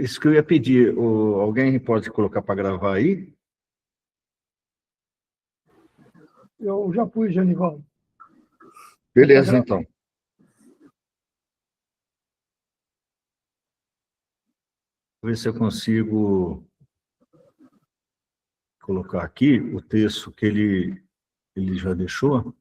isso que eu ia pedir, alguém pode colocar para gravar aí? Eu já pus, Genivaldo. Beleza, então. Vou ver se eu consigo colocar aqui o texto que ele já deixou.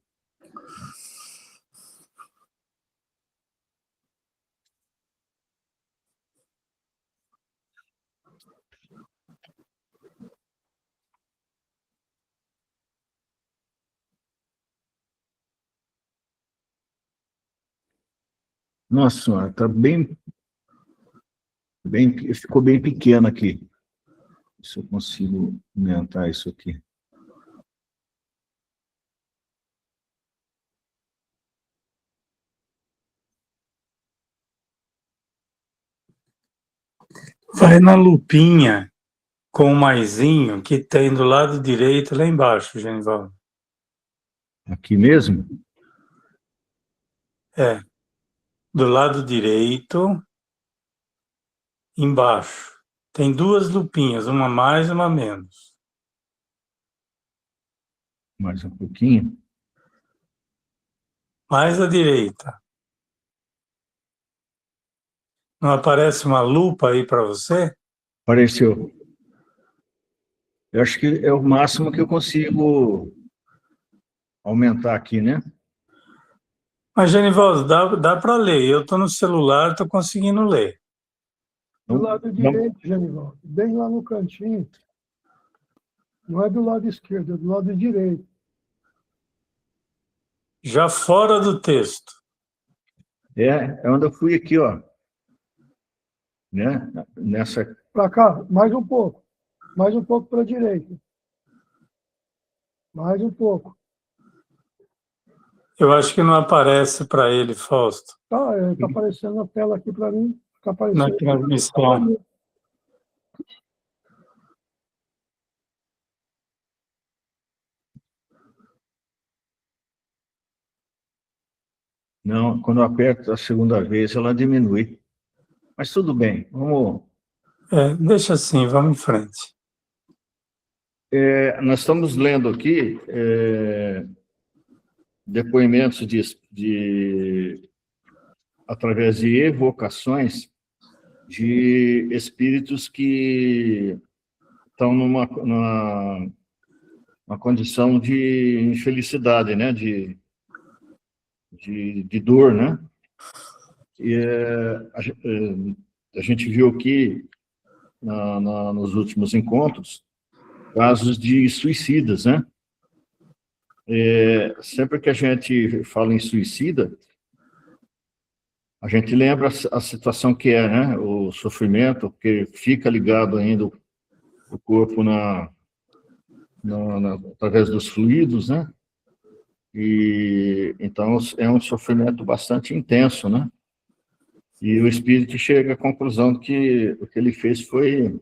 Nossa senhora, está ficou bem pequeno aqui. Se eu consigo aumentar isso aqui. Vai na lupinha com o maisinho que tem do lado direito lá embaixo, Genivaldo. Aqui mesmo? É. Do lado direito, embaixo. Tem duas lupinhas, uma mais e uma menos. Mais um pouquinho. Mais à direita. Não aparece uma lupa aí para você? Apareceu. Eu acho que é o máximo que eu consigo aumentar aqui, né? Mas, Genivaldo, dá para ler. Eu estou no celular, estou conseguindo ler. Do lado direito, Genivaldo, bem lá no cantinho. Não é do lado esquerdo, é do lado direito. Já fora do texto. É onde eu fui aqui, ó. Né? Nessa... Para cá, mais um pouco. Mais um pouco para a direita. Mais um pouco. Eu acho que não aparece para ele, Fausto. Tá aparecendo na tela aqui para mim. Tá aparecendo na transmissão. Não, quando eu aperto a segunda vez, ela diminui. Mas tudo bem, vamos... Deixa assim, vamos em frente. Nós estamos lendo aqui depoimentos através de evocações de espíritos que estão numa condição de infelicidade, né? De dor, né? E a gente viu aqui, nos últimos encontros, casos de suicidas, né? Sempre que a gente fala em suicida, a gente lembra a situação que é, né? O sofrimento, porque fica ligado ainda o corpo através dos fluidos, né? E então é um sofrimento bastante intenso, né? E o espírito chega à conclusão de que o que ele fez foi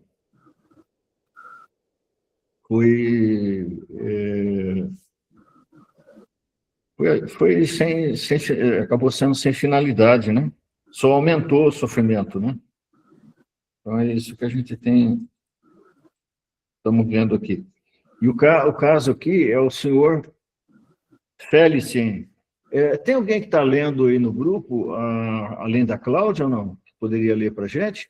acabou sendo sem finalidade, né? Só aumentou o sofrimento, né? Então é isso que a gente estamos vendo aqui. E o caso aqui é o senhor Felicien. Tem alguém que está lendo aí no grupo, além da Cláudia ou não? Poderia ler para a gente?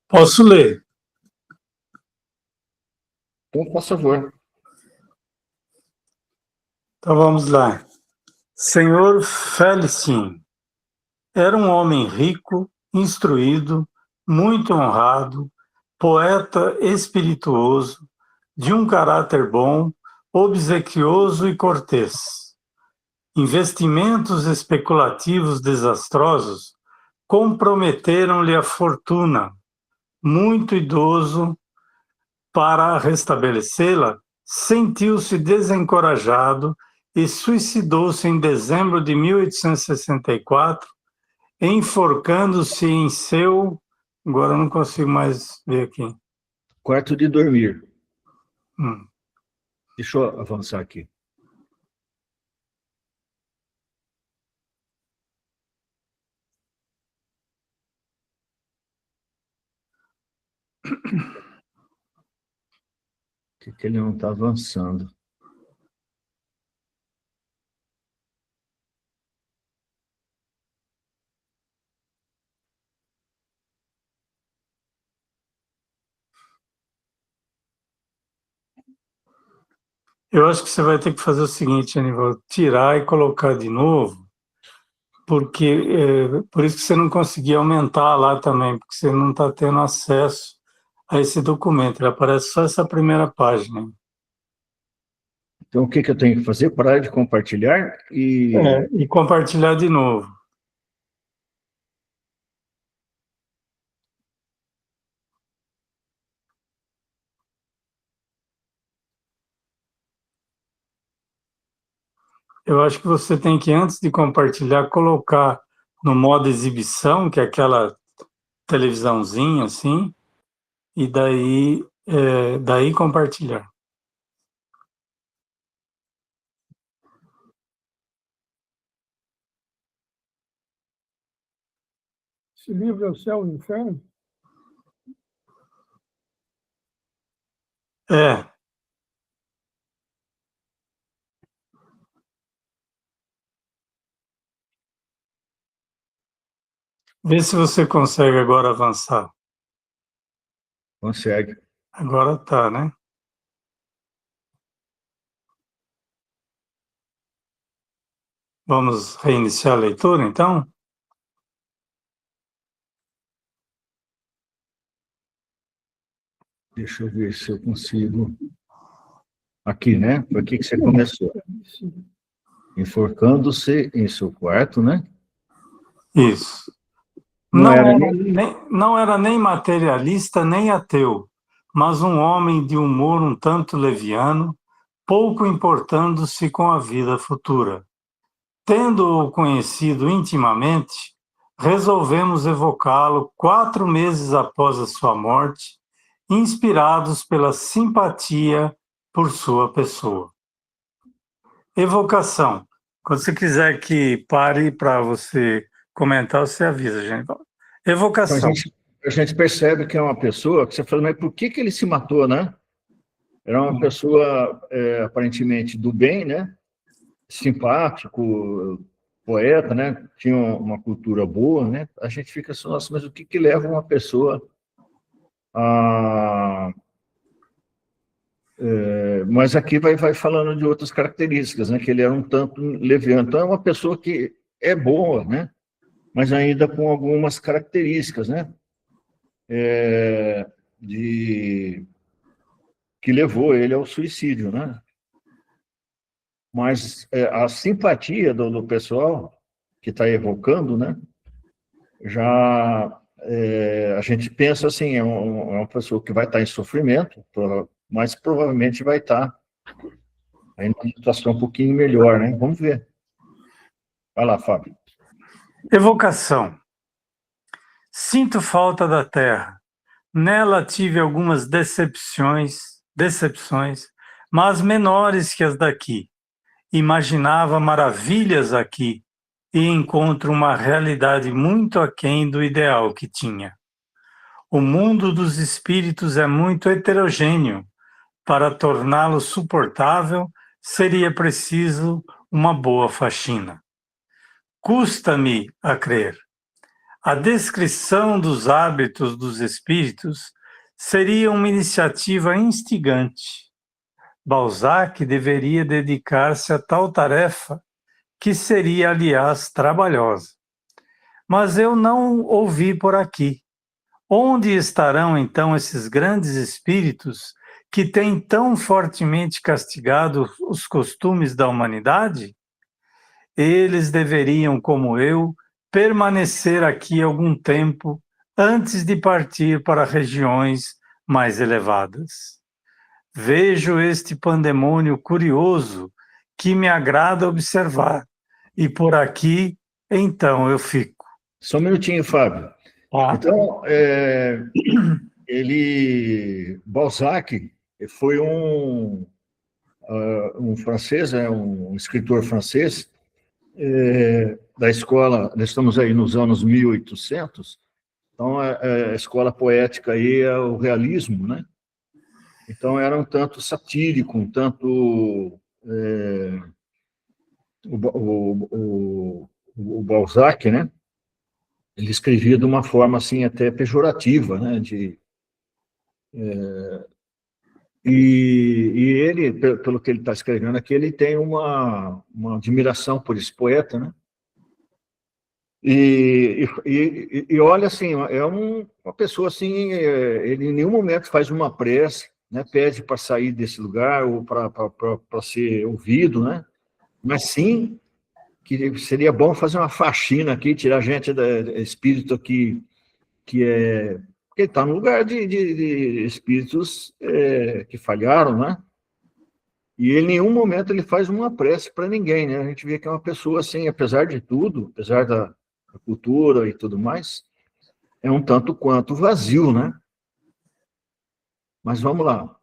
Posso ler. Então, por favor. Então vamos lá. Senhor Felicien era um homem rico, instruído, muito honrado, poeta espirituoso, de um caráter bom, obsequioso e cortês. Investimentos especulativos desastrosos comprometeram-lhe a fortuna. Muito idoso, para restabelecê-la, sentiu-se desencorajado e suicidou-se em dezembro de 1864, enforcando-se em seu... Agora eu não consigo mais ver aqui. Quarto de dormir. Hum. Deixa eu avançar aqui. Por que ele não está avançando? Eu acho que você vai ter que fazer o seguinte, Aníbal, tirar e colocar de novo, porque por isso que você não conseguia aumentar lá também, porque você não está tendo acesso a esse documento, ele aparece só essa primeira página. Então, o que eu tenho que fazer? Parar de compartilhar e... E compartilhar de novo. Eu acho que você tem que, antes de compartilhar, colocar no modo exibição, que é aquela televisãozinha assim, e daí compartilhar. Esse livro é o Céu e o Inferno? É. Vê se você consegue agora avançar. Consegue. Agora tá, né? Vamos reiniciar a leitura, então? Deixa eu ver se eu consigo... Aqui, né? Por que você começou? Enforcando-se em seu quarto, né? Isso. Não era nem materialista, nem ateu, mas um homem de humor um tanto leviano, pouco importando-se com a vida futura. Tendo-o conhecido intimamente, resolvemos evocá-lo 4 meses após a sua morte, inspirados pela simpatia por sua pessoa. Evocação. Quando você quiser que pare para você comentar, você avisa, gente. Evocação. Então, a gente percebe que é uma pessoa que você fala, mas por que ele se matou, né? Era uma pessoa, aparentemente, do bem, né? Simpático, poeta, né? Tinha uma cultura boa, né? A gente fica assim, nossa, mas o que leva uma pessoa a... mas aqui vai falando de outras características, né? Que ele era um tanto leviano. Então, é uma pessoa que é boa, né? Mas ainda com algumas características, né? Que levou ele ao suicídio, né? Mas a simpatia do pessoal que está evocando, né? Já a gente pensa assim, é uma pessoa que vai estar em sofrimento, mas provavelmente vai estar em uma situação um pouquinho melhor, né? Vamos ver. Vai lá, Fábio. Evocação. Sinto falta da terra. Nela tive algumas decepções, mas menores que as daqui. Imaginava maravilhas aqui e encontro uma realidade muito aquém do ideal que tinha. O mundo dos espíritos é muito heterogêneo. Para torná-lo suportável, seria preciso uma boa faxina. Custa-me a crer. A descrição dos hábitos dos espíritos seria uma iniciativa instigante. Balzac deveria dedicar-se a tal tarefa, que seria, aliás, trabalhosa. Mas eu não ouvi por aqui. Onde estarão, então, esses grandes espíritos que têm tão fortemente castigado os costumes da humanidade? Eles deveriam, como eu, permanecer aqui algum tempo antes de partir para regiões mais elevadas. Vejo este pandemônio curioso que me agrada observar, e por aqui, então, eu fico. Só um minutinho, Fábio. Tá. Então, Balzac foi um francês, um escritor francês, da escola, nós estamos aí nos anos 1800, Então, a escola poética aí é o realismo, né? Então, era um tanto satírico, um tanto... o Balzac, né? Ele escrevia de uma forma, assim, até pejorativa, né? E ele, pelo que ele está escrevendo aqui, ele tem uma admiração por esse poeta, né? E olha, assim, é uma pessoa, assim, ele em nenhum momento faz uma prece, né? Pede para sair desse lugar ou para ser ouvido, né? Mas sim que seria bom fazer uma faxina aqui, tirar gente do espírito aqui, que é... Porque ele está no lugar de espíritos que falharam, né? E ele, em nenhum momento ele faz uma prece para ninguém, né? A gente vê que é uma pessoa, assim, apesar de tudo, apesar da cultura e tudo mais, é um tanto quanto vazio, né? Mas vamos lá.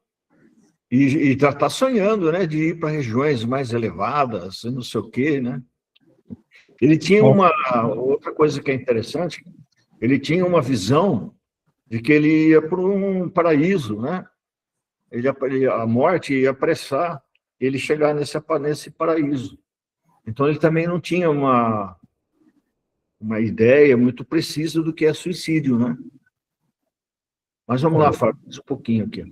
E tá sonhando, né, de ir para regiões mais elevadas, não sei o quê, né? Ele tinha uma outra coisa que é interessante, ele tinha uma visão de que ele ia para um paraíso, né? A morte ia apressar ele chegar nesse paraíso. Então, ele também não tinha uma ideia muito precisa do que é suicídio, né? Mas vamos lá, Fábio, um pouquinho aqui.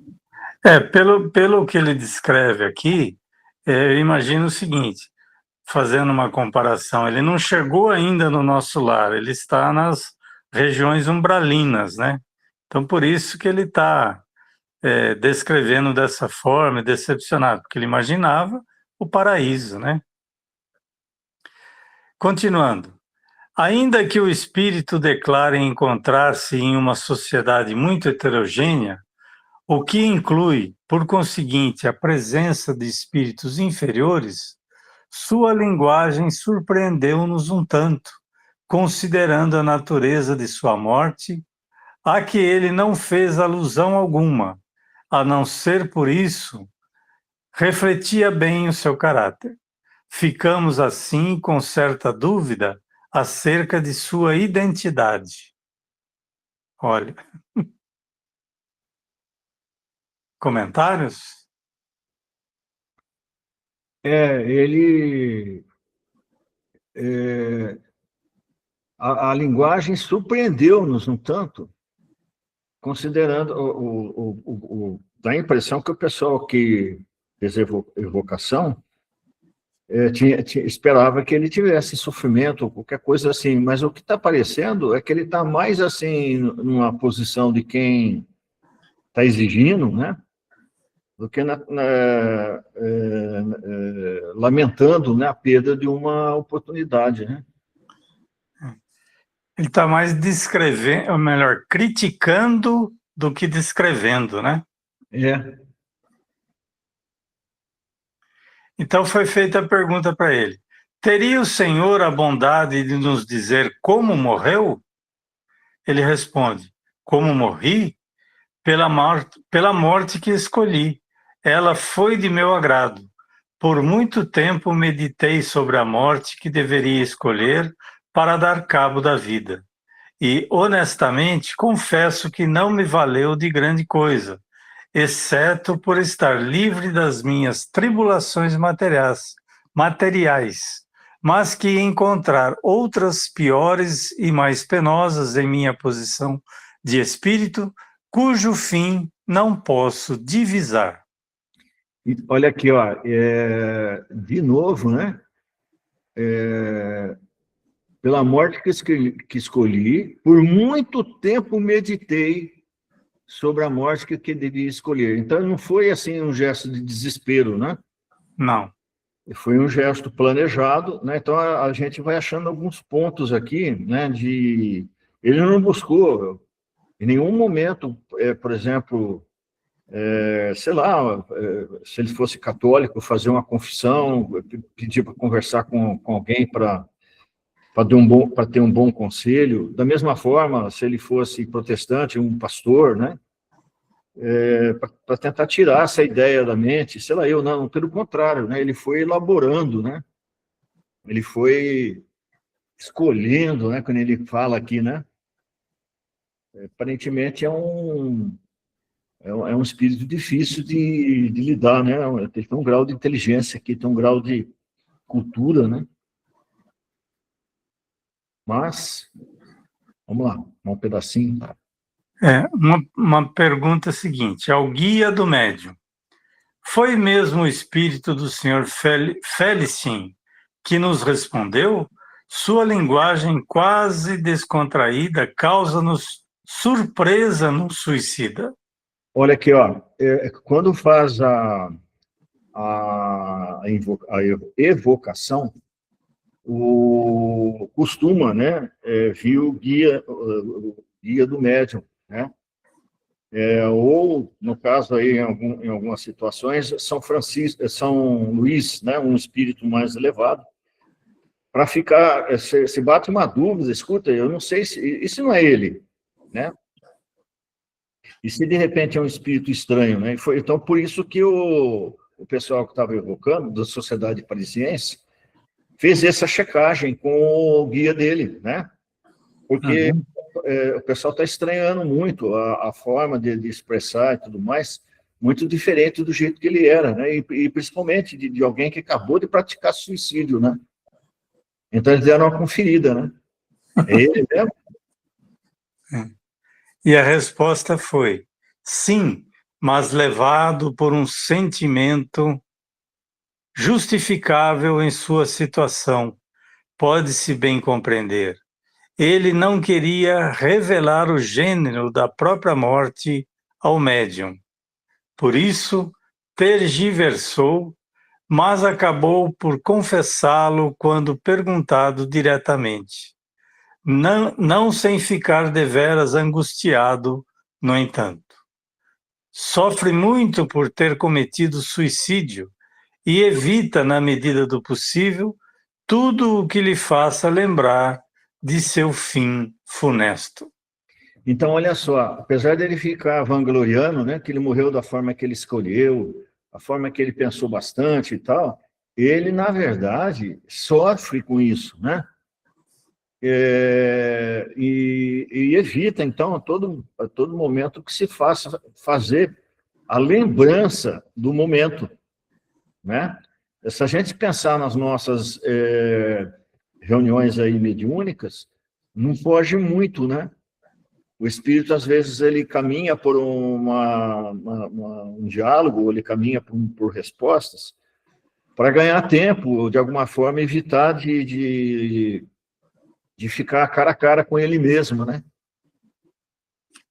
Pelo que ele descreve aqui, eu imagino o seguinte, fazendo uma comparação, ele não chegou ainda no nosso lar, ele está nas regiões umbralinas, né? Então, por isso que ele está descrevendo dessa forma, decepcionado, porque ele imaginava o paraíso, né? Continuando. Ainda que o espírito declare encontrar-se em uma sociedade muito heterogênea, o que inclui, por conseguinte, a presença de espíritos inferiores, sua linguagem surpreendeu-nos um tanto, considerando a natureza de sua morte, a que ele não fez alusão alguma, a não ser por isso, refletia bem o seu caráter. Ficamos, assim, com certa dúvida acerca de sua identidade. Olha. Comentários? Ele... a linguagem surpreendeu-nos um tanto, considerando dá a impressão que o pessoal que fez evocação esperava que ele tivesse sofrimento ou qualquer coisa assim, mas o que está aparecendo é que ele está mais assim numa posição de quem está exigindo, né, do que lamentando, né, a perda de uma oportunidade, né? Ele está mais descrevendo, ou melhor, criticando do que descrevendo, né? Então foi feita a pergunta para ele: teria o Senhor a bondade de nos dizer como morreu? Ele responde: como morri? Pela morte que escolhi. Ela foi de meu agrado. Por muito tempo meditei sobre a morte que deveria escolher para dar cabo da vida. E, honestamente, confesso que não me valeu de grande coisa, exceto por estar livre das minhas tribulações materiais, mas que encontrar outras piores e mais penosas em minha posição de espírito, cujo fim não posso divisar. E olha aqui, ó, de novo, né? Pela morte que escolhi, por muito tempo meditei sobre a morte que devia escolher. Então, não foi assim um gesto de desespero, né? Não. Foi um gesto planejado, né? Então, a gente vai achando alguns pontos aqui, né? Ele não buscou, em nenhum momento, por exemplo, sei lá, se ele fosse católico, fazer uma confissão, pedir para conversar com alguém para ter um bom conselho. Da mesma forma, se ele fosse protestante, um pastor, né? Para tentar tirar essa ideia da mente, sei lá, não, pelo contrário, né? Ele foi elaborando, né? Ele foi escolhendo, né? Quando ele fala aqui, né? aparentemente é um espírito difícil de lidar, né? Ele tem um grau de inteligência aqui, tem um grau de cultura, né? Mas, vamos lá, um pedacinho. Uma pergunta seguinte, ao guia do médium. Foi mesmo o espírito do senhor Felicien que nos respondeu? Sua linguagem quase descontraída causa-nos surpresa no suicida. Olha aqui, ó, quando faz a evocação, costuma, né, vir o guia do médium, né? Ou, no caso aí, em algumas situações, São Luís, né, um espírito mais elevado, para ficar, se bate uma dúvida, escuta, eu não sei se isso não é ele, né? E se de repente é um espírito estranho, né? Então, por isso que o pessoal que estava evocando, da Sociedade Parisiense, fez essa checagem com o guia dele, né? Porque o pessoal está estranhando muito a forma de expressar e tudo mais, muito diferente do jeito que ele era, né? E principalmente de alguém que acabou de praticar suicídio, né? Então, eles deram uma conferida, né? É ele mesmo? E a resposta foi, sim, mas levado por um sentimento justificável em sua situação, pode-se bem compreender. Ele não queria revelar o gênero da própria morte ao médium. Por isso, tergiversou, mas acabou por confessá-lo quando perguntado diretamente. Não sem ficar deveras angustiado, no entanto. Sofre muito por ter cometido suicídio e evita, na medida do possível, tudo o que lhe faça lembrar de seu fim funesto. Então, olha só, apesar dele ficar vangloriando, né, que ele morreu da forma que ele escolheu, a forma que ele pensou bastante e tal, ele, na verdade, sofre com isso, né? E evita, então, a todo momento que se fazer a lembrança do momento, né? Se a gente pensar nas nossas reuniões aí mediúnicas, não foge muito, né? O espírito, às vezes, ele caminha por um diálogo, ou ele caminha por respostas, para ganhar tempo, de alguma forma, evitar de ficar cara a cara com ele mesmo, né?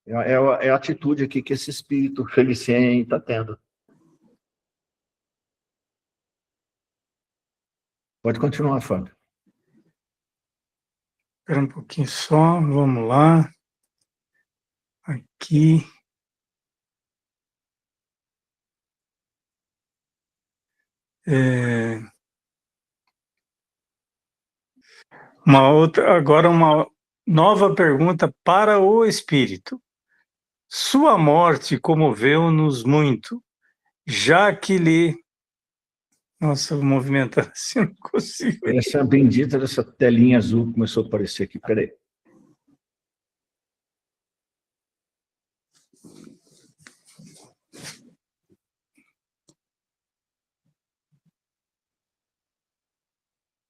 É a atitude aqui que esse espírito Felicien está tendo. Pode continuar, Fábio. Espera um pouquinho só, vamos lá. Aqui. Agora uma nova pergunta para o espírito. Sua morte comoveu-nos muito, já que lhe... Nossa, vou movimentar assim, não consigo. Essa bendita dessa telinha azul começou a aparecer aqui, peraí.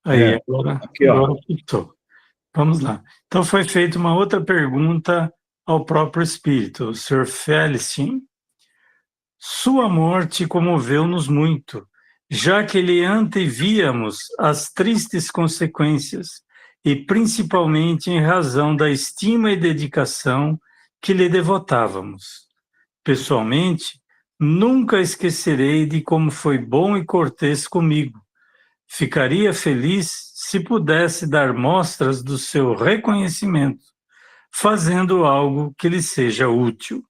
Aí, agora fixou. Vamos lá. Então, foi feita uma outra pergunta ao próprio espírito, o Sr. Felicien. Sua morte comoveu-nos muito, já que lhe antevíamos as tristes consequências, e principalmente em razão da estima e dedicação que lhe devotávamos. Pessoalmente, nunca esquecerei de como foi bom e cortês comigo. Ficaria feliz se pudesse dar mostras do seu reconhecimento, fazendo algo que lhe seja útil.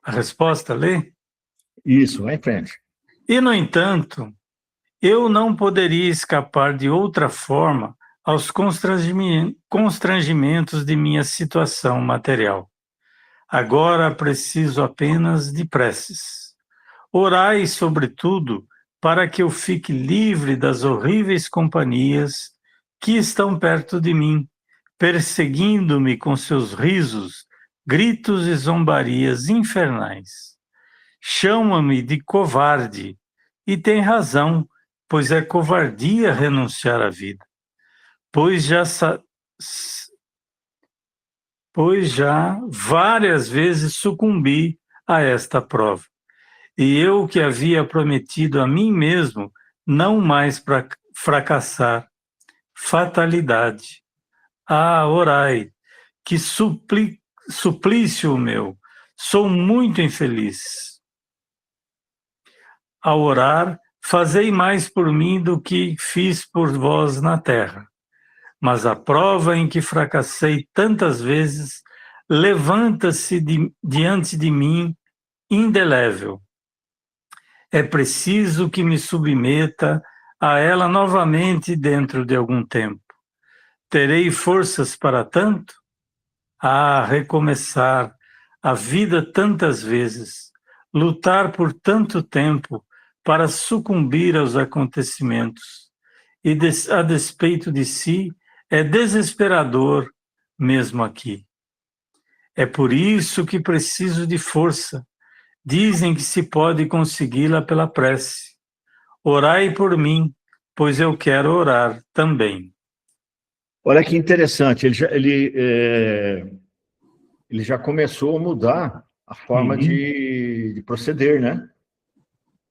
A resposta, Lê? Isso, vai em frente. E, no entanto, eu não poderia escapar de outra forma aos constrangimentos de minha situação material. Agora preciso apenas de preces. Orai, sobretudo, para que eu fique livre das horríveis companhias que estão perto de mim, perseguindo-me com seus risos, gritos e zombarias infernais. Chama-me de covarde, e tem razão, pois é covardia renunciar à vida. Pois já várias vezes sucumbi a esta prova. E eu que havia prometido a mim mesmo não mais fracassar. Fatalidade. Ah, orai, que suplício meu, sou muito infeliz. Ao orar, fazei mais por mim do que fiz por vós na terra. Mas a prova em que fracassei tantas vezes levanta-se diante de mim indelével. É preciso que me submeta a ela novamente dentro de algum tempo. Terei forças para tanto? Ah, recomeçar a vida tantas vezes, lutar por tanto tempo para sucumbir aos acontecimentos. E a despeito de si, é desesperador mesmo aqui. É por isso que preciso de força. Dizem que se pode consegui-la pela prece. Orai por mim, pois eu quero orar também. Olha que interessante, ele já começou a mudar a forma de proceder, né?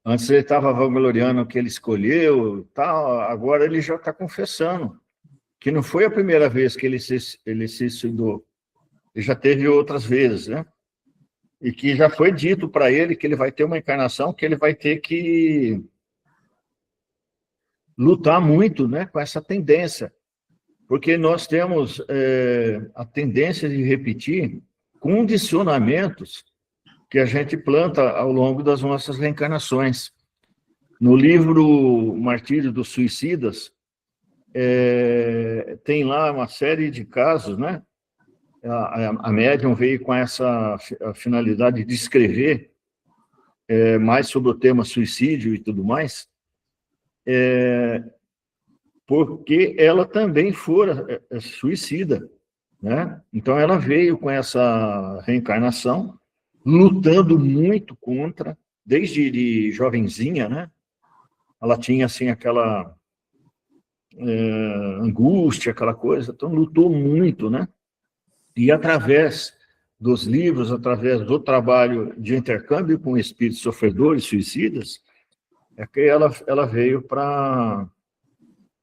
Antes ele estava vangloriando o que ele escolheu, tal, agora ele já está confessando que não foi a primeira vez que ele se suicidou, ele já teve outras vezes, né? E que já foi dito para ele que ele vai ter uma encarnação, que ele vai ter que lutar muito, né, com essa tendência, porque nós temos a tendência de repetir condicionamentos que a gente planta ao longo das nossas reencarnações. No livro Martírio dos Suicidas, tem lá uma série de casos, né? A médium veio com essa finalidade de escrever mais sobre o tema suicídio e tudo mais, porque ela também fora suicida, né? Então ela veio com essa reencarnação, lutando muito contra, desde de jovenzinha, né? Ela tinha assim aquela angústia, aquela coisa, então lutou muito, né? E através dos livros, através do trabalho de intercâmbio com espíritos sofredores, suicidas, é que ela veio para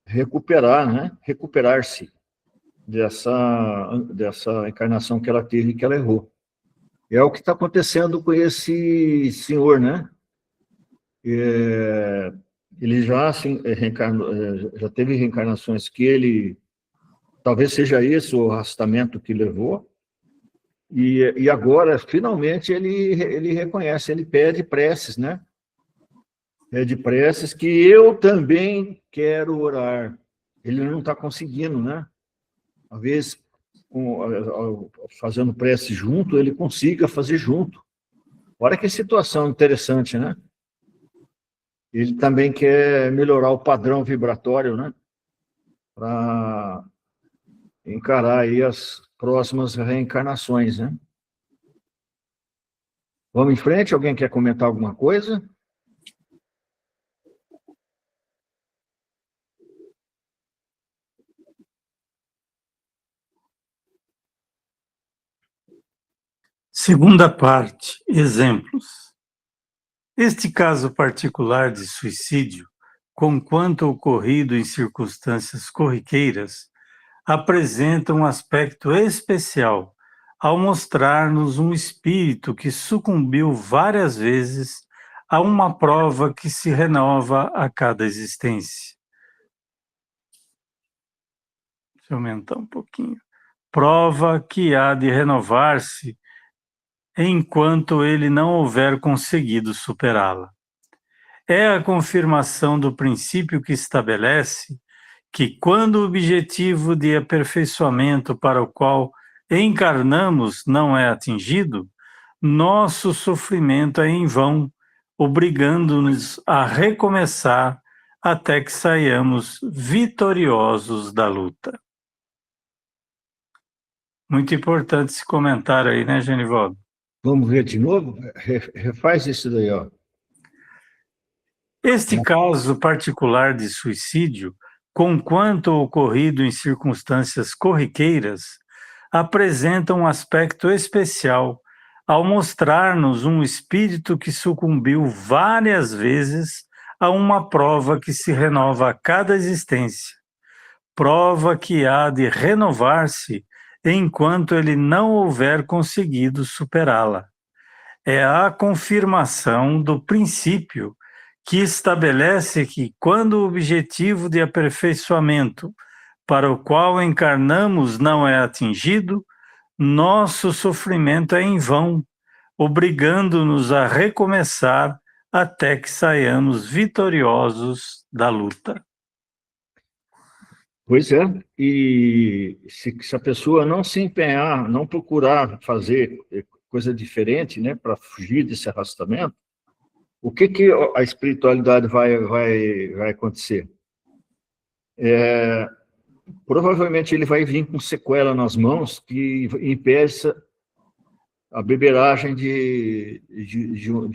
recuperar, né? Recuperar-se dessa encarnação que ela teve e que ela errou. É o que está acontecendo com esse senhor, né? Ele já assim, já teve reencarnações que ele, talvez seja esse o arrastamento que levou, e agora, finalmente, ele reconhece, ele pede preces, né? Pede preces que eu também quero orar. Ele não está conseguindo, né? Às vezes, fazendo prece junto, ele consiga fazer junto. Olha que situação interessante, né? Ele também quer melhorar o padrão vibratório, né? Para encarar aí as próximas reencarnações, né? Vamos em frente? Alguém quer comentar alguma coisa? Segunda parte, exemplos. Este caso particular de suicídio, conquanto ocorrido em circunstâncias corriqueiras, apresenta um aspecto especial ao mostrar-nos um espírito que sucumbiu várias vezes a uma prova que se renova a cada existência. Deixa eu aumentar um pouquinho. Prova que há de renovar-se enquanto ele não houver conseguido superá-la. É a confirmação do princípio que estabelece que, quando o objetivo de aperfeiçoamento para o qual encarnamos não é atingido, nosso sofrimento é em vão, obrigando-nos a recomeçar até que saiamos vitoriosos da luta. Muito importante esse comentário aí, né, Genivaldo? Vamos ver de novo? Refaz isso daí, ó. Este caso particular de suicídio, conquanto ocorrido em circunstâncias corriqueiras, apresenta um aspecto especial ao mostrar-nos um espírito que sucumbiu várias vezes a uma prova que se renova a cada existência, prova que há de renovar-se enquanto ele não houver conseguido superá-la. É a confirmação do princípio que estabelece que, quando o objetivo de aperfeiçoamento para o qual encarnamos não é atingido, nosso sofrimento é em vão, obrigando-nos a recomeçar até que saiamos vitoriosos da luta. Pois é, e se a pessoa não se empenhar, não procurar fazer coisa diferente, né, para fugir desse arrastamento, o que a espiritualidade vai acontecer? Provavelmente ele vai vir com sequela nas mãos que impeça a beberagem de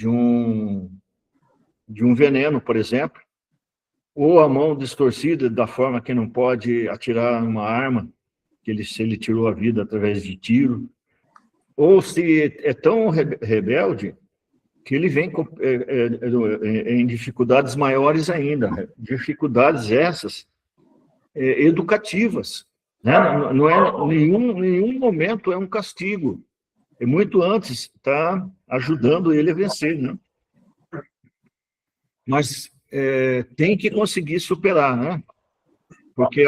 um veneno, por exemplo, ou a mão distorcida da forma que não pode atirar uma arma, se ele tirou a vida através de tiro, ou se é tão rebelde que ele vem em dificuldades maiores ainda, dificuldades essas educativas, né? Não é nenhum momento é um castigo, é muito antes está ajudando ele a vencer, né? Mas tem que conseguir superar, né? Porque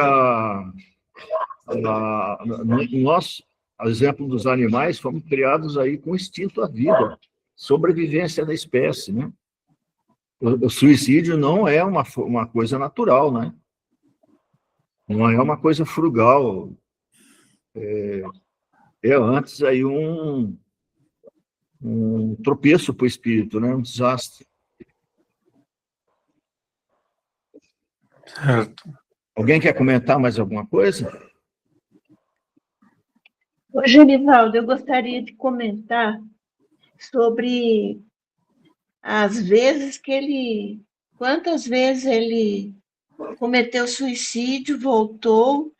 nós, a exemplo dos animais, fomos criados aí com instinto à vida, sobrevivência da espécie, né? O suicídio não é uma coisa natural, né? Não é uma coisa frugal. É antes aí um tropeço para o espírito, né? Um desastre. Certo. Alguém quer comentar mais alguma coisa? Ô, Genivaldo, eu gostaria de comentar sobre quantas vezes ele cometeu suicídio, voltou,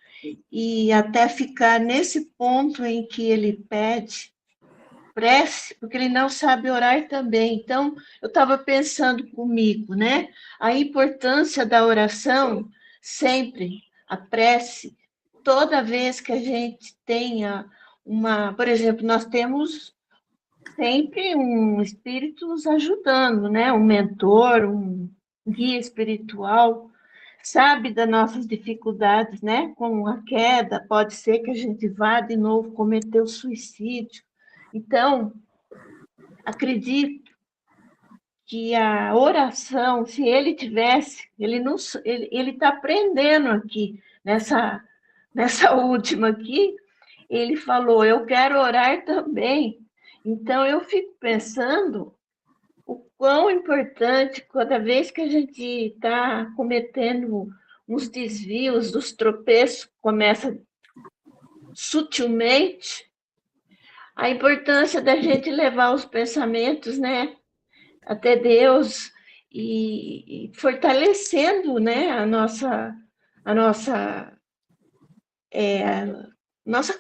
e até ficar nesse ponto em que ele pede prece, porque ele não sabe orar também. Então, eu estava pensando comigo, né? A importância da oração sempre, a prece, toda vez que a gente tenha por exemplo, nós temos sempre um espírito nos ajudando, né? Um mentor, um guia espiritual, sabe das nossas dificuldades, né? Com a queda, pode ser que a gente vá de novo cometer o suicídio. Então, acredito que a oração, se ele tivesse, ele está aprendendo aqui, nessa última aqui, ele falou, eu quero orar também. Então, eu fico pensando o quão importante, cada vez que a gente está cometendo uns desvios, dos tropeços, começa sutilmente, a importância da gente levar os pensamentos, né, até Deus e fortalecendo, né, a nossa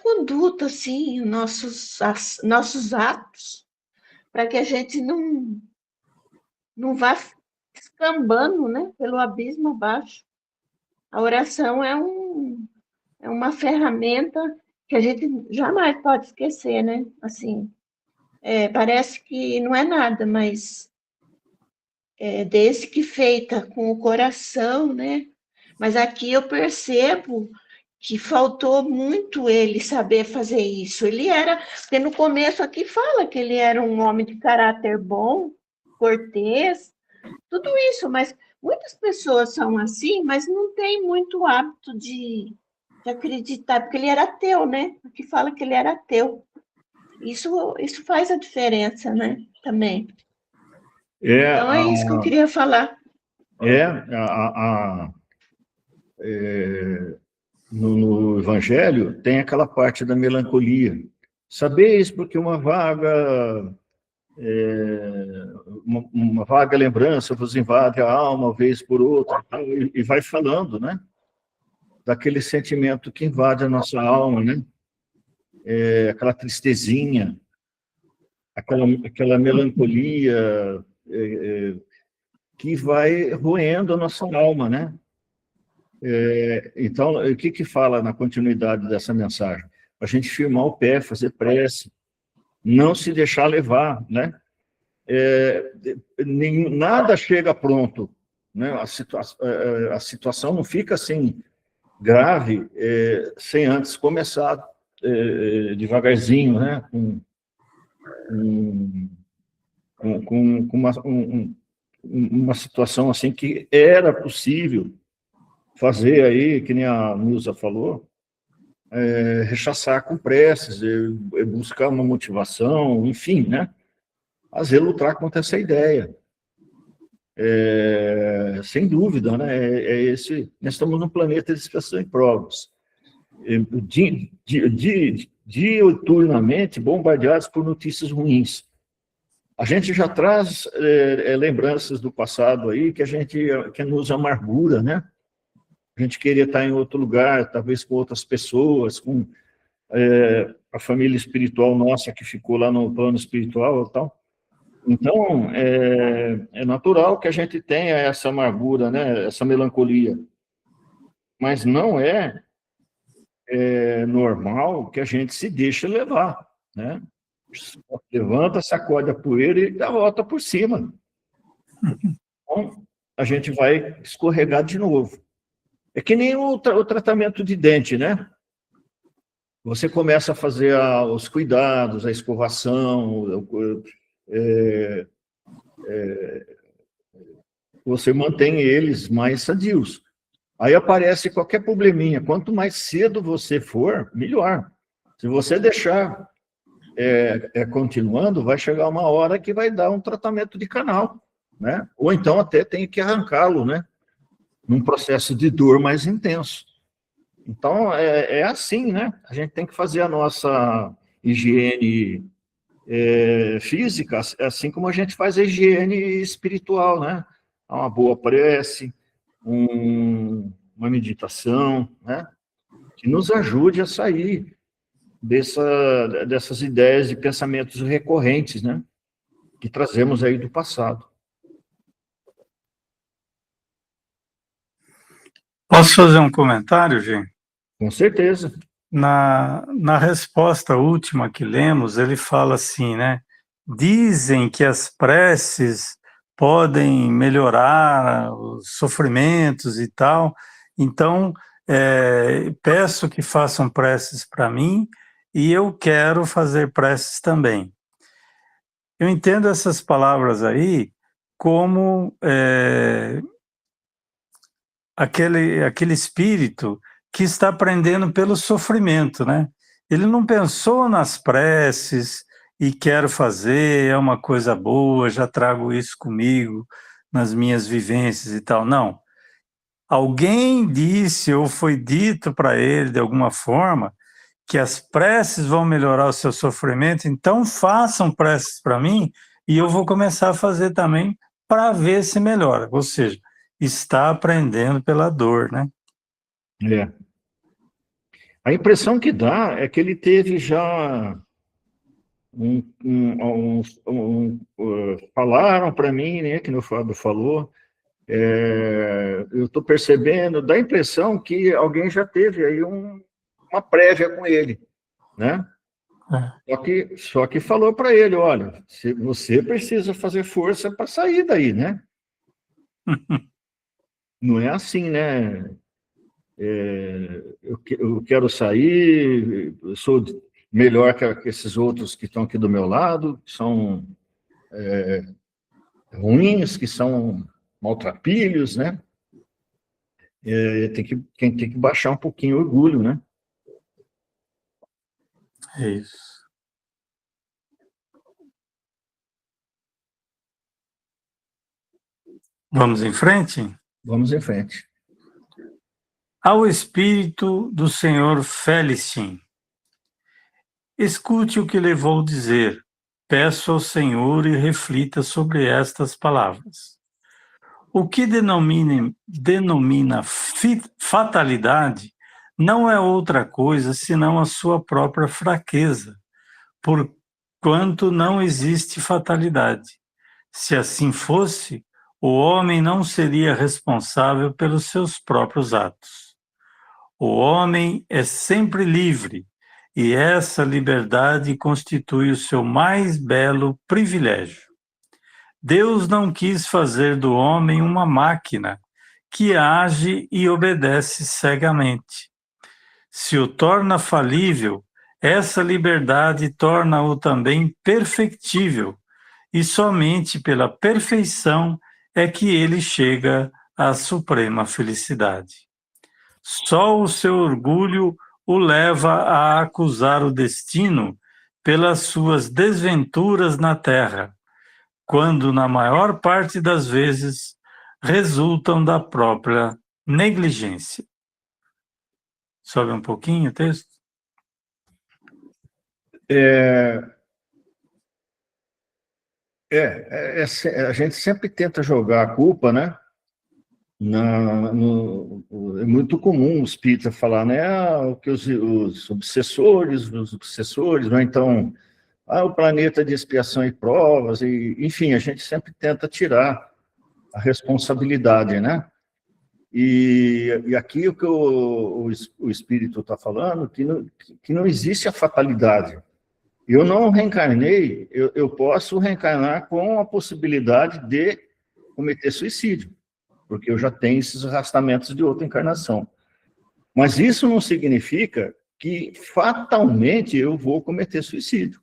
conduta, assim, nossos atos, para que a gente não vá escambando, né, pelo abismo abaixo. A oração é uma ferramenta que a gente jamais pode esquecer, né? Assim, parece que não é nada, mas desde que feita com o coração, né? Mas aqui eu percebo que faltou muito ele saber fazer isso. Porque no começo aqui fala que ele era um homem de caráter bom, cortês, tudo isso, mas muitas pessoas são assim, mas não tem muito hábito de acreditar, porque ele era ateu, né? Aqui fala que ele era ateu. Isso faz a diferença, né? Também. Então é isso que eu queria falar. no Evangelho, tem aquela parte da melancolia. Sabeis porque uma vaga lembrança vos invade a alma, vez por outra, e vai falando, né? Daquele sentimento que invade a nossa alma, né? Aquela tristezinha, aquela melancolia que vai roendo a nossa alma, né? Então, o que fala na continuidade dessa mensagem? A gente firmar o pé, fazer prece, não se deixar levar, né? Nada chega pronto, né? A situação não fica assim grave sem antes começar devagarzinho, né? Com uma situação assim que era possível fazer aí, que nem a Nilza falou, rechaçar com preces, buscar uma motivação, enfim, né? Às vezes lutar contra essa ideia. Sem dúvida, né? Nós estamos num planeta de situação e provas. Diuturnamente bombardeados por notícias ruins. A gente já traz lembranças do passado aí que nos amargura, né? A gente queria estar em outro lugar, talvez com outras pessoas, com a família espiritual nossa que ficou lá no plano espiritual e tal. Então, é natural que a gente tenha essa amargura, né? Essa melancolia. Mas não é normal que a gente se deixe levar, né? Levanta, sacode a poeira e dá a volta por cima. Então, a gente vai escorregar de novo. É que nem o tratamento de dente, né? Você começa a fazer os cuidados, a escovação, você mantém eles mais sadios. Aí aparece qualquer probleminha. Quanto mais cedo você for, melhor. Se você deixar continuando, vai chegar uma hora que vai dar um tratamento de canal, né? Ou então até tem que arrancá-lo, né? Num processo de dor mais intenso. Então, assim, né? A gente tem que fazer a nossa higiene física, assim como a gente faz a higiene espiritual, né? Uma boa prece, uma meditação, né? Que nos ajude a sair dessas ideias e pensamentos recorrentes, né? Que trazemos aí do passado. Posso fazer um comentário, gente? Com certeza. Na resposta última que lemos, ele fala assim, né? Dizem que as preces podem melhorar os sofrimentos e tal, então peço que façam preces para mim e eu quero fazer preces também. Eu entendo essas palavras aí como aquele espírito que está aprendendo pelo sofrimento, né? Ele não pensou nas preces e quero fazer, é uma coisa boa, já trago isso comigo nas minhas vivências e tal. Não. Alguém disse ou foi dito para ele de alguma forma que as preces vão melhorar o seu sofrimento, então façam preces para mim e eu vou começar a fazer também para ver se melhora. Ou seja, está aprendendo pela dor, né? A impressão que dá é que ele teve já falaram para mim, né, que o Fábio falou, eu estou percebendo, dá a impressão que alguém já teve aí uma prévia com ele, né? Só que falou para ele, olha, você precisa fazer força para sair daí, né? Não é assim, né? Eu quero sair, eu sou melhor que esses outros que estão aqui do meu lado, que são ruins, que são maltrapilhos, né? Quem tem que baixar um pouquinho o orgulho, né? É isso. Vamos em frente? Vamos em frente. Ao espírito do senhor Felicien, escute o que lhe vou dizer. Peço ao Senhor e reflita sobre estas palavras. O que denomina fatalidade não é outra coisa senão a sua própria fraqueza, porquanto não existe fatalidade. Se assim fosse, o homem não seria responsável pelos seus próprios atos. O homem é sempre livre, e essa liberdade constitui o seu mais belo privilégio. Deus não quis fazer do homem uma máquina que age e obedece cegamente. Se o torna falível, essa liberdade torna-o também perfectível, e somente pela perfeição é que ele chega à suprema felicidade. Só o seu orgulho o leva a acusar o destino pelas suas desventuras na terra, quando, na maior parte das vezes, resultam da própria negligência. Sobe um pouquinho o texto. A gente sempre tenta jogar a culpa, né? É muito comum os espíritas falar, né? Que os obsessores, né? Então, o planeta de expiação e provas, enfim, a gente sempre tenta tirar a responsabilidade, né? E aqui o que o espírito está falando, que não existe a fatalidade. Eu não reencarnei, eu posso reencarnar com a possibilidade de cometer suicídio, porque eu já tenho esses arrastamentos de outra encarnação. Mas isso não significa que fatalmente eu vou cometer suicídio.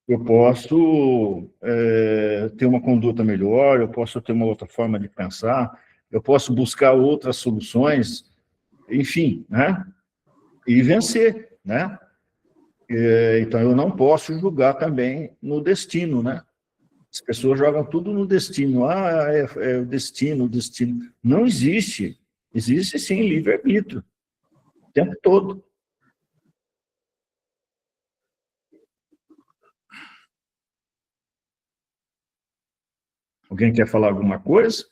Eu posso ter uma conduta melhor, eu posso ter uma outra forma de pensar, eu posso buscar outras soluções, enfim, né? E vencer, né? Então, eu não posso julgar também no destino, né? As pessoas jogam tudo no destino. É o destino, o destino. Não existe. Existe, sim, livre-arbítrio. O tempo todo. Alguém quer falar alguma coisa?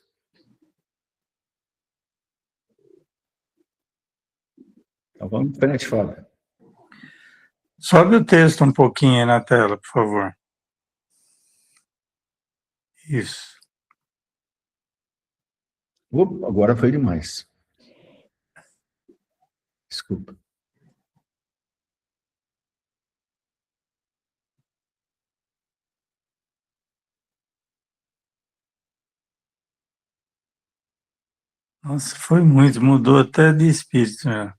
Então, vamos em frente, Fábio. Sobe o texto um pouquinho aí na tela, por favor. Isso. Agora foi demais. Desculpa. Nossa, foi muito, mudou até de espírito, né?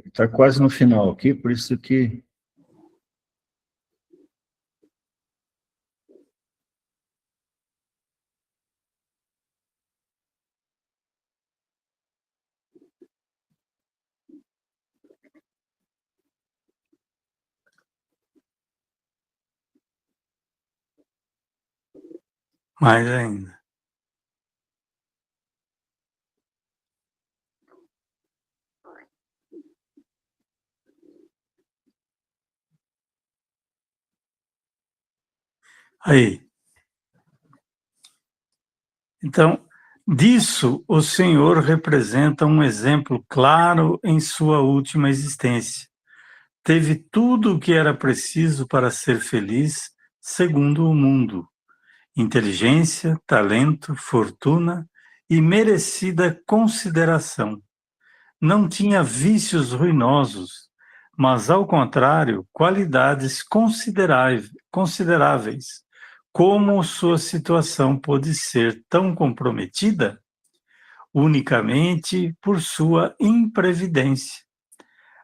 Está quase no final aqui, por isso que... Mais ainda. Aí. Então, disso o Senhor representa um exemplo claro em sua última existência. Teve tudo o que era preciso para ser feliz, segundo o mundo: inteligência, talento, fortuna e merecida consideração. Não tinha vícios ruinosos, mas, ao contrário, qualidades consideráveis. Como sua situação pôde ser tão comprometida? Unicamente por sua imprevidência.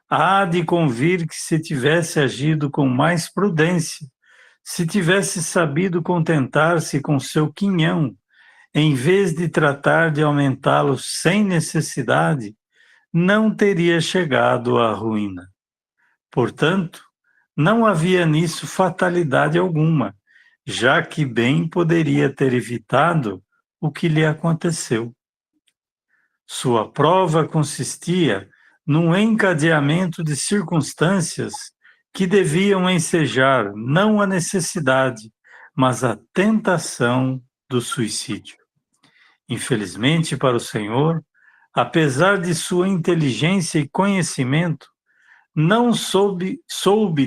Há de convir que, se tivesse agido com mais prudência, se tivesse sabido contentar-se com seu quinhão, em vez de tratar de aumentá-lo sem necessidade, não teria chegado à ruína. Portanto, não havia nisso fatalidade alguma, já que bem poderia ter evitado o que lhe aconteceu. Sua prova consistia num encadeamento de circunstâncias que deviam ensejar não a necessidade, mas a tentação do suicídio. Infelizmente para o Senhor, apesar de sua inteligência e conhecimento, não soube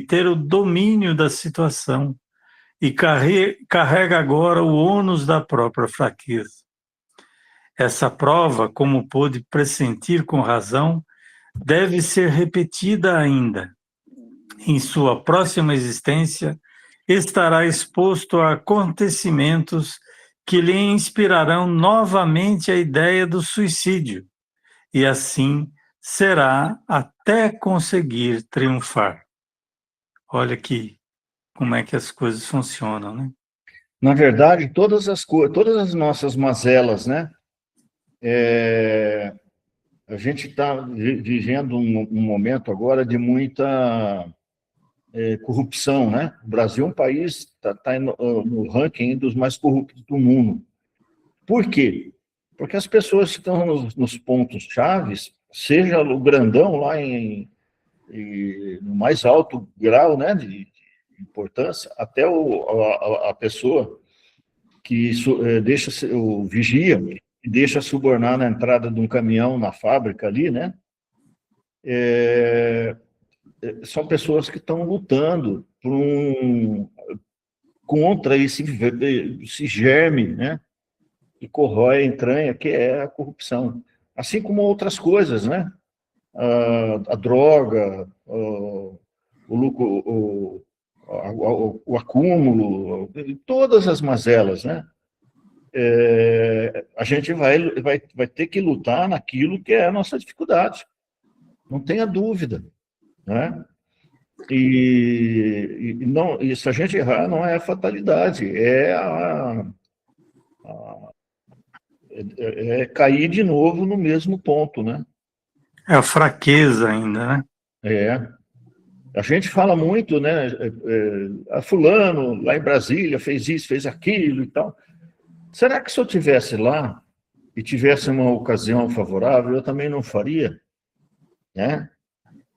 ter o domínio da situação e carrega agora o ônus da própria fraqueza. Essa prova, como pôde pressentir com razão, deve ser repetida ainda. Em sua próxima existência, estará exposto a acontecimentos que lhe inspirarão novamente a ideia do suicídio, e assim será até conseguir triunfar. Olha aqui como é que as coisas funcionam, né? Na verdade, todas as nossas mazelas, né? A gente está vivendo um momento agora de muita corrupção, né? O Brasil é um país está no ranking dos mais corruptos do mundo. Por quê? Porque as pessoas que estão nos pontos chaves, seja o grandão lá no mais alto grau, né, de importância, até a pessoa que deixa o vigia e deixa subornar na entrada de um caminhão na fábrica ali, né? São pessoas que estão lutando contra esse germe, né? Que corrói a entranha, que é a corrupção. Assim como outras coisas, né? A droga, o lucro, o acúmulo, todas as mazelas, né? A gente vai ter que lutar naquilo que é a nossa dificuldade, não tenha dúvida, né? E se a gente errar, não é a fatalidade, é cair de novo no mesmo ponto, né? É a fraqueza ainda, né? A gente fala muito, né? A fulano, lá em Brasília, fez isso, fez aquilo e tal. Será que se eu tivesse lá e tivesse uma ocasião favorável, eu também não faria? Né?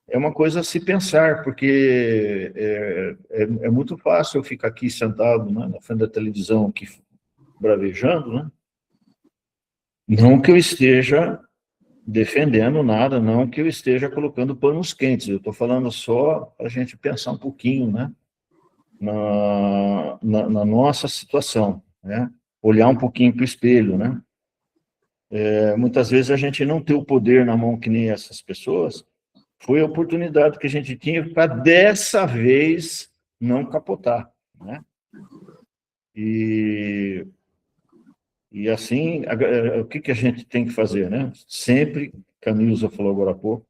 É uma coisa a se pensar, porque é muito fácil eu ficar aqui sentado, né, na frente da televisão, aqui, bravejando, né? Não que eu esteja defendendo nada, não que eu esteja colocando panos quentes, eu estou falando só para a gente pensar um pouquinho, né, na nossa situação, né? Olhar um pouquinho para o espelho, né? Muitas vezes a gente não tem o poder na mão que nem essas pessoas, foi a oportunidade que a gente tinha para dessa vez não capotar, né? E assim, o que a gente tem que fazer, né? Sempre, que a Nilza falou agora há pouco,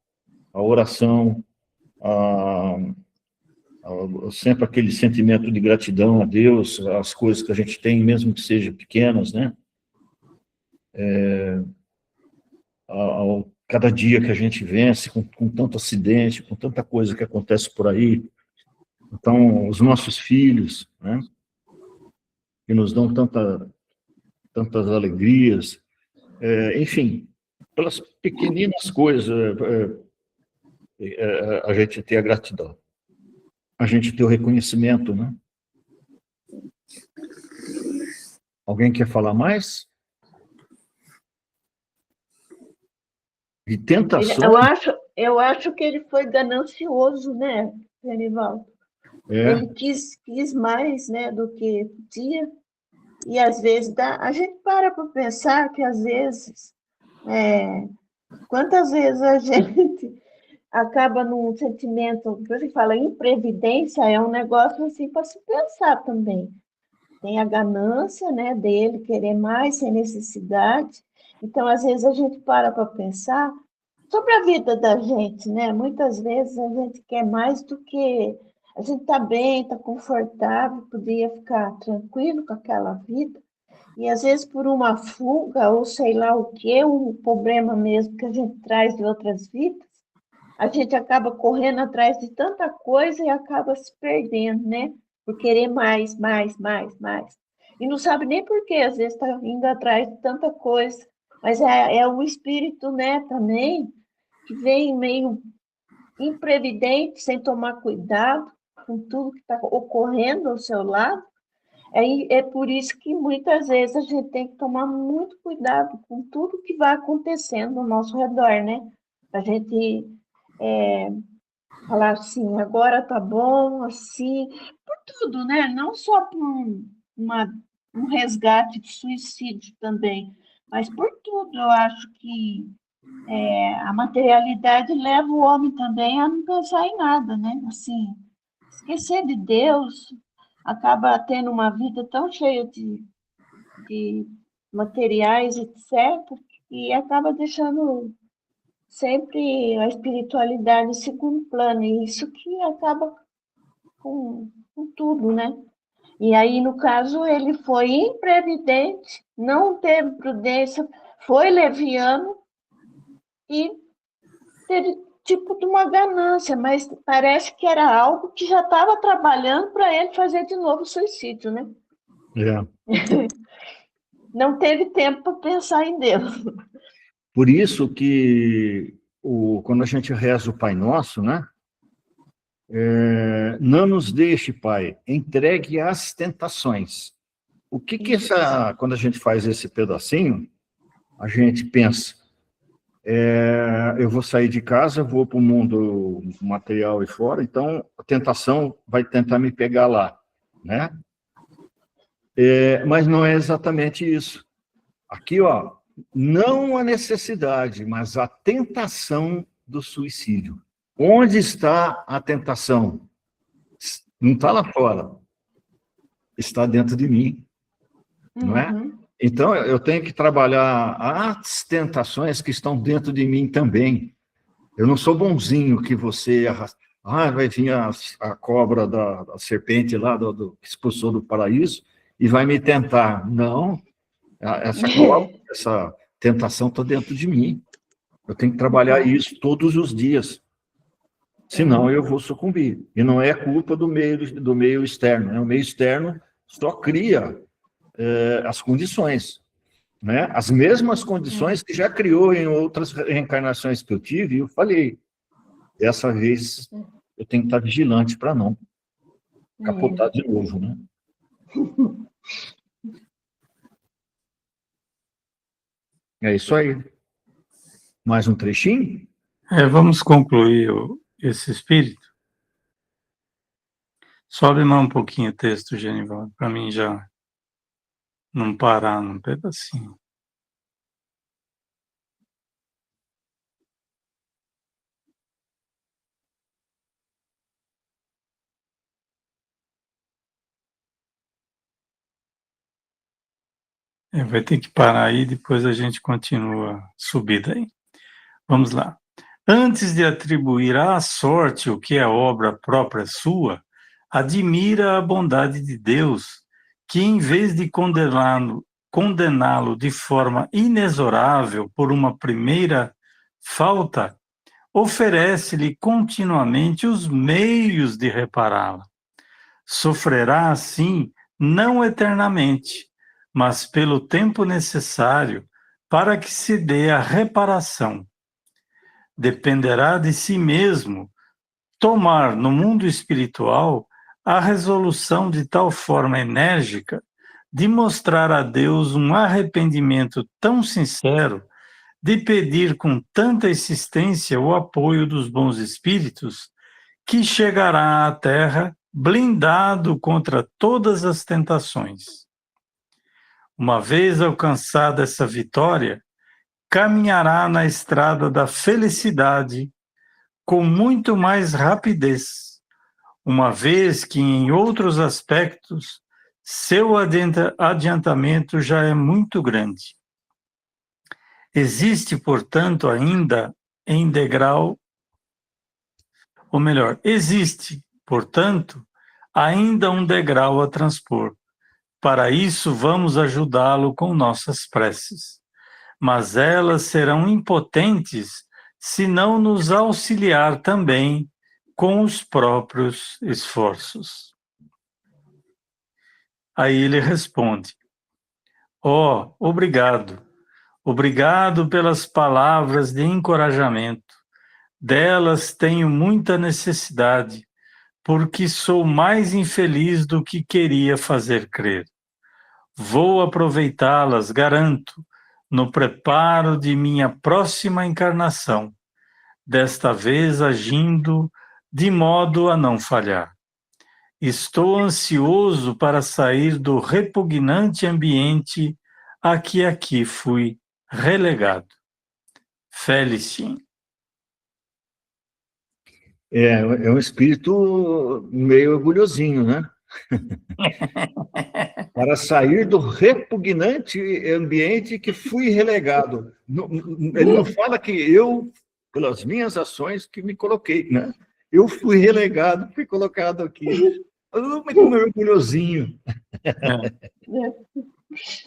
a oração, sempre aquele sentimento de gratidão a Deus, as coisas que a gente tem, mesmo que sejam pequenas, né? Cada dia que a gente vence com tanto acidente, com tanta coisa que acontece por aí. Então, os nossos filhos, né? Que nos dão tantas alegrias, enfim, pelas pequeninas coisas, a gente ter a gratidão, a gente ter o reconhecimento, né? Alguém quer falar mais? De tentação. Eu acho que ele foi ganancioso, né, Genivaldo? Ele quis mais, né, do que podia. E às vezes a gente para pensar que às vezes, quantas vezes a gente acaba num sentimento, você fala, imprevidência é um negócio assim para se pensar também. Tem a ganância, né, dele querer mais sem necessidade. Então, às vezes a gente para pensar sobre a vida da gente, né? Muitas vezes a gente quer mais do que a gente está bem, está confortável, podia ficar tranquilo com aquela vida. E às vezes por uma fuga ou sei lá o que, um problema mesmo que a gente traz de outras vidas, a gente acaba correndo atrás de tanta coisa e acaba se perdendo, né? Por querer mais, mais, mais, mais. E não sabe nem por quê, às vezes está indo atrás de tanta coisa Mas é o espírito, né, também, que vem meio imprevidente, sem tomar cuidado com tudo que está ocorrendo ao seu lado. É por isso que muitas vezes a gente tem que tomar muito cuidado com tudo que vai acontecendo ao nosso redor, né? A gente falar assim, agora tá bom, assim, por tudo, né? Não só por um resgate de suicídio também, mas por tudo. Eu acho que a materialidade leva o homem também a não pensar em nada, né? Assim, esquecer de Deus, acaba tendo uma vida tão cheia de materiais, etc., e acaba deixando sempre a espiritualidade em segundo plano, e isso que acaba com tudo, né? E aí, no caso, ele foi imprevidente, não teve prudência, foi leviano e teve tipo de uma ganância, mas parece que era algo que já estava trabalhando para ele fazer de novo suicídio, né? É. Não teve tempo para pensar em Deus. Por isso que quando a gente reza o Pai Nosso, né? Não nos deixe, Pai, entregue às tentações. O que quando a gente faz esse pedacinho, a gente pensa, eu vou sair de casa, vou para o mundo material e fora, então a tentação vai tentar me pegar lá, né? Mas não é exatamente isso. Aqui, ó, não a necessidade, mas a tentação do suicídio. Onde está a tentação? Não está lá fora. Está dentro de mim, não é? Então, eu tenho que trabalhar as tentações que estão dentro de mim também. Eu não sou bonzinho que você... vai vir a cobra da serpente lá, que expulsou do paraíso, e vai me tentar. Não, essa tentação está dentro de mim. Eu tenho que trabalhar isso todos os dias. Senão eu vou sucumbir. E não é culpa do meio externo. Né? O meio externo só cria as condições. Né? As mesmas condições que já criou em outras reencarnações que eu tive, e eu falei, dessa vez eu tenho que estar vigilante para não capotar de novo. Né? É isso aí. Mais um trechinho? Vamos concluir esse espírito. Sobe mais um pouquinho o texto, Genivaldo, para mim já não parar num pedacinho. Vai ter que parar aí, depois a gente continua a subida aí. Vamos lá. Antes de atribuir à sorte o que é obra própria sua, admira a bondade de Deus, que em vez de condená-lo de forma inexorável por uma primeira falta, oferece-lhe continuamente os meios de repará-la. Sofrerá assim, não eternamente, mas pelo tempo necessário para que se dê a reparação. Dependerá de si mesmo tomar no mundo espiritual a resolução de tal forma enérgica de mostrar a Deus um arrependimento tão sincero, de pedir com tanta insistência o apoio dos bons espíritos, que chegará à Terra blindado contra todas as tentações. Uma vez alcançada essa vitória, caminhará na estrada da felicidade com muito mais rapidez, uma vez que em outros aspectos seu adiantamento já é muito grande. Existe, portanto, ainda em degrau, ou melhor, existe, portanto, ainda um degrau a transpor. Para isso, vamos ajudá-lo com nossas preces. Mas elas serão impotentes se não nos auxiliar também com os próprios esforços. Aí ele responde: obrigado. Obrigado pelas palavras de encorajamento. Delas tenho muita necessidade, porque sou mais infeliz do que queria fazer crer. Vou aproveitá-las, garanto, no preparo de minha próxima encarnação, desta vez agindo de modo a não falhar. Estou ansioso para sair do repugnante ambiente a que aqui fui relegado. Felicien. É um espírito meio orgulhosinho, né? Para sair do repugnante ambiente que fui relegado. Ele não fala que eu, pelas minhas ações, que me coloquei, né? Eu fui relegado, fui colocado aqui. Mas como é orgulhosinho.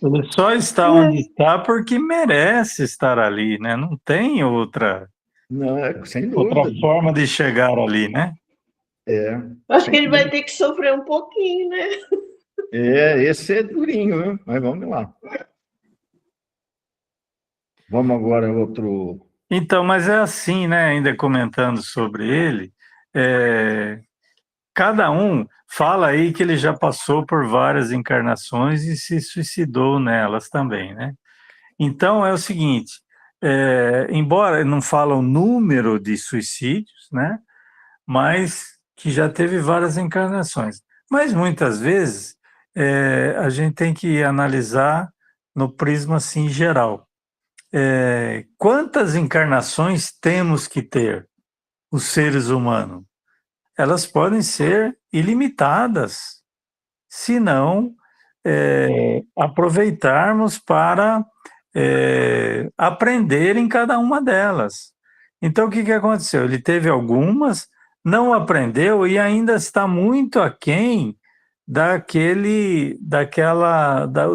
Ele só está onde está porque merece estar ali, né? Não tem outra, Não, sem outra dúvida. forma de chegar ali, né? Acho que ele vai ter que sofrer um pouquinho, né? Esse é durinho, né? Mas vamos lá. Vamos agora ao outro. Então, mas é assim, né? Ainda comentando sobre ele, cada um fala aí que ele já passou por várias encarnações e se suicidou nelas também, né? Então, é o seguinte, embora não fala o número de suicídios, né? Mas que já teve várias encarnações. Mas muitas vezes a gente tem que analisar no prisma assim geral. Quantas encarnações temos que ter os seres humanos? Elas podem ser ilimitadas, se não aproveitarmos para aprender em cada uma delas. Então, o que aconteceu? Ele teve algumas, não aprendeu e ainda está muito aquém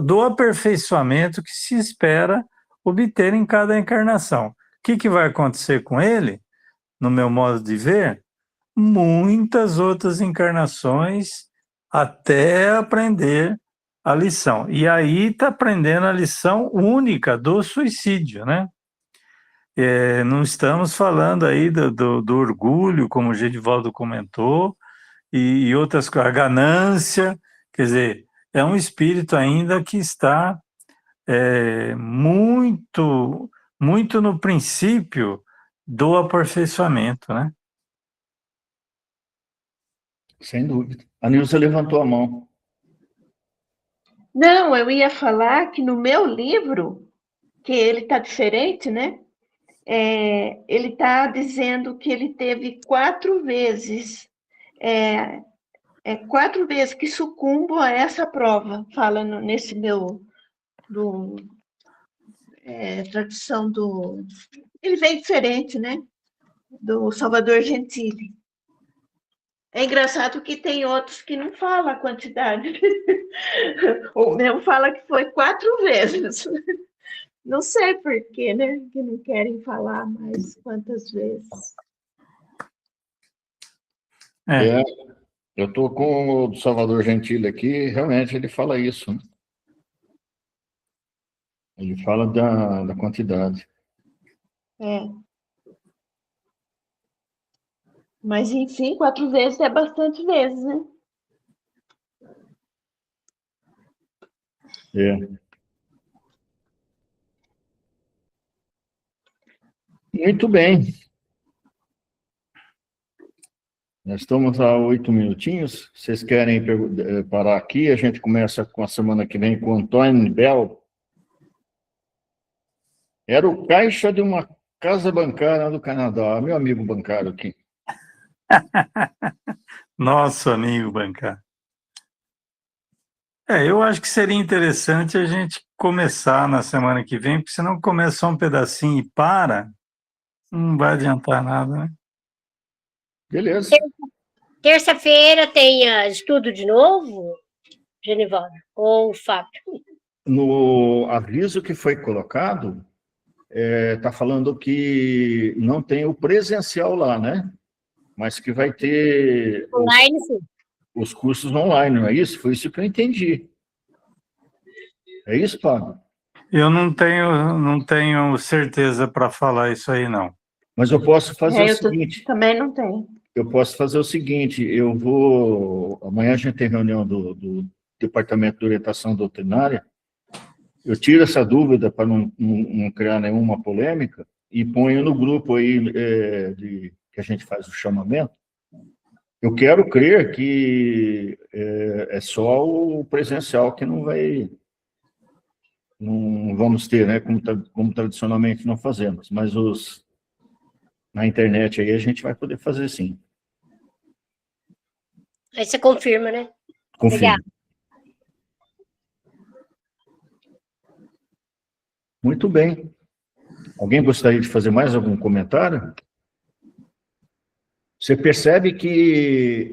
do aperfeiçoamento que se espera obter em cada encarnação. O que vai acontecer com ele, no meu modo de ver? Muitas outras encarnações até aprender a lição. E aí está aprendendo a lição única do suicídio, né? Não estamos falando aí do orgulho, como o Gedivaldo comentou, e outras coisas, a ganância, quer dizer, é um espírito ainda que está muito, muito no princípio do aperfeiçoamento, né? Sem dúvida. A Nilza levantou a mão. Não, eu ia falar que no meu livro, que ele está diferente, né? Ele está dizendo que ele teve 4 vezes, 4 vezes que sucumbo a essa prova, falando nesse meu tradução do. Ele vem diferente, né? Do Salvador Gentili. É engraçado que tem outros que não falam a quantidade. Ou mesmo fala que foi 4 vezes. Não sei por quê, né? Que não querem falar mais quantas vezes. Eu estou com o Salvador Gentili aqui, realmente ele fala isso. Né? Ele fala da quantidade. Mas, enfim, 4 vezes é bastante vezes, né? Muito bem. Nós estamos a 8 minutinhos. Vocês querem parar aqui? A gente começa com a semana que vem com o Antônio Bell. Era o caixa de uma casa bancária do Canadá. Meu amigo bancário aqui. Nosso amigo bancário. Eu acho que seria interessante a gente começar na semana que vem, porque se não começar um pedacinho e não vai adiantar nada, né? Beleza. Terça-feira tem estudo de novo, Genivaldo? Ou Fábio? No aviso que foi colocado, está falando que não tem o presencial lá, né? Mas que vai ter online, sim. Os cursos online, não é isso? Foi isso que eu entendi. É isso, Fábio? Eu não tenho certeza para falar isso aí, não. Mas eu posso fazer o Eu seguinte, também não tenho. amanhã a gente tem reunião do Departamento de Orientação Doutrinária, eu tiro essa dúvida para não criar nenhuma polêmica e ponho no grupo aí que a gente faz o chamamento. Eu quero crer que é só o presencial que não vamos ter, né, como tradicionalmente não fazemos, mas na internet aí a gente vai poder fazer sim. Aí você confirma, né? Confirmo. Muito bem. Alguém gostaria de fazer mais algum comentário? Você percebe que